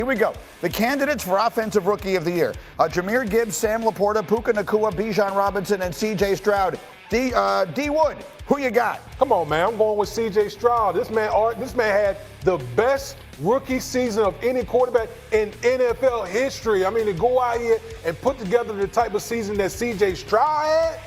Here we go. The candidates for Offensive Rookie of the Year. Jahmyr Gibbs, Sam Laporta, Puka Nacua, Bijan Robinson, and C.J. Stroud. D. Wood, who you got? Come on, man. I'm going with C.J. Stroud. This man had the best rookie season of any quarterback in NFL history. I mean, to go out here and put together the type of season that C.J. Stroud had,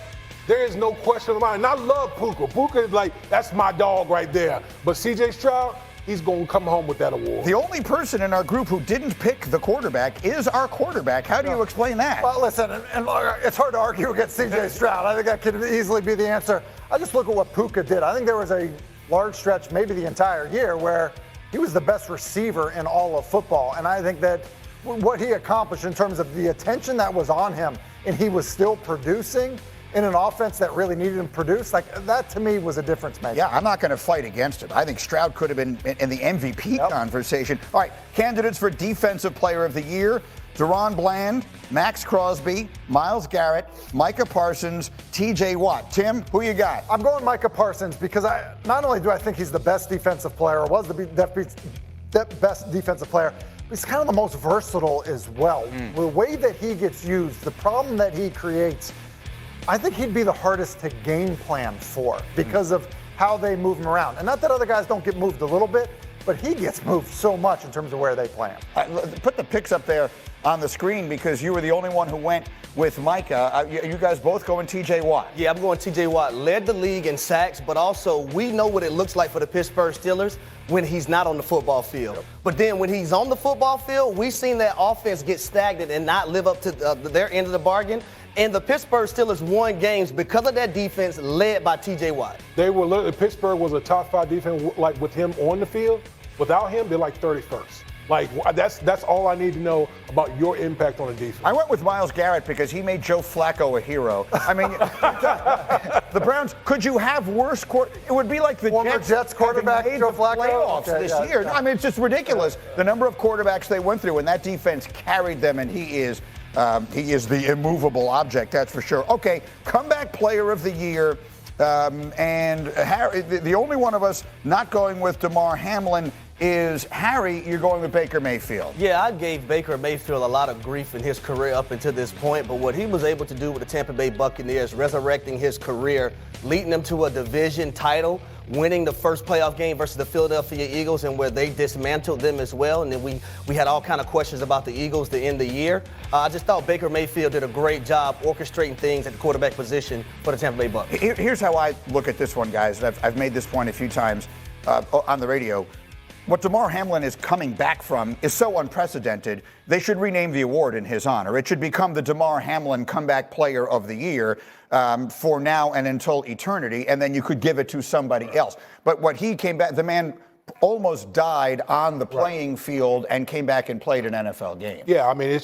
there is no question about it. And I love Puka. Puka is like, that's my dog right there. But C.J. Stroud, he's going to come home with that award. The only person in our group who didn't pick the quarterback is our quarterback. How do you explain that? Well, listen, and it's hard to argue against C.J. Stroud. I think that could easily be the answer. I just look at what Puka did. I think there was a large stretch, maybe the entire year, where he was the best receiver in all of football. And I think that what he accomplished in terms of the attention that was on him, and he was still producing in an offense that really needed him to produce, like that to me was a difference maker. Yeah, I'm not going to fight against it. I think Stroud could have been in the MVP conversation. All right, candidates for Defensive Player of the Year: DaRon Bland, Maxx Crosby, Myles Garrett, Micah Parsons, T.J. Watt. Tim, who you got? I'm going Micah Parsons because not only do I think he's the best defensive player, or was the best defensive player, but he's kind of the most versatile as well. The way that he gets used, the problem that he creates, I think he'd be the hardest to game plan for because of how they move him around. And not that other guys don't get moved a little bit, but he gets moved so much in terms of where they play him. Put the picks up there on the screen because you were the only one who went with Micah. You guys both going T.J. Watt. Yeah, I'm going T.J. Watt. Led the league in sacks, but also we know what it looks like for the Pittsburgh Steelers when he's not on the football field. But then when he's on the football field, we've seen that offense get stagnant and not live up to their end of the bargain. And the Pittsburgh Steelers won games because of that defense led by T.J. Watt. Pittsburgh was a top 5 defense, like with him on the field. Without him, they're like 31st. Like, that's all I need to know about your impact on the defense. I went with Myles Garrett because he made Joe Flacco a hero. I mean, the Browns, could you have worse it would be like the Jets quarterback made Joe the Flacco playoffs this year. I mean, it's just ridiculous. The number of quarterbacks they went through, and that defense carried them, and he is the immovable object, that's for sure. Okay, comeback player of the year. And Harry, the only one of us not going with Damar Hamlin is Harry. You're going with Baker Mayfield. Yeah, I gave Baker Mayfield a lot of grief in his career up until this point, but what he was able to do with the Tampa Bay Buccaneers, resurrecting his career, leading them to a division title, winning the first playoff game versus the Philadelphia Eagles, and where they dismantled them as well. And then we had all kind of questions about the Eagles to end the year. I just thought Baker Mayfield did a great job orchestrating things at the quarterback position for the Tampa Bay Bucs. Here's how I look at this one, guys. I've made this point a few times on the radio. What Damar Hamlin is coming back from is so unprecedented, they should rename the award in his honor. It should become the Damar Hamlin Comeback Player of the Year for now and until eternity, and then you could give it to somebody else. But what he came back, the man almost died on the playing field and came back and played an NFL game. Yeah, I mean,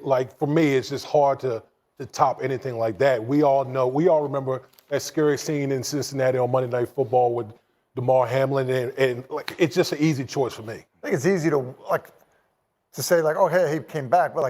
like for me, it's just hard to top anything like that. We all remember that scary scene in Cincinnati on Monday Night Football with Damar Hamlin, and like, it's just an easy choice for me. I think it's easy to say, oh, hey, he came back, but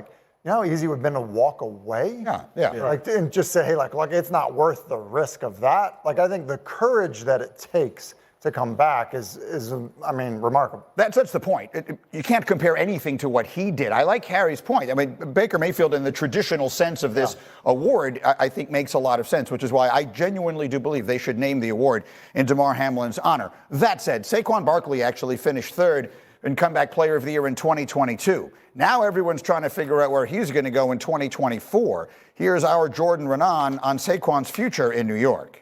you know how easy it would have been to walk away? Yeah. Like, and just say, hey, like it's not worth the risk of that. Like, I think the courage that it takes to come back is remarkable. That's the point. You can't compare anything to what he did. I like Harry's point. I mean, Baker Mayfield, in the traditional sense of this award, I think makes a lot of sense, which is why I genuinely do believe they should name the award in Damar Hamlin's honor. That said, Saquon Barkley actually finished third in Comeback Player of the Year in 2022. Now everyone's trying to figure out where he's going to go in 2024. Here's our Jordan Renan on Saquon's future in New York.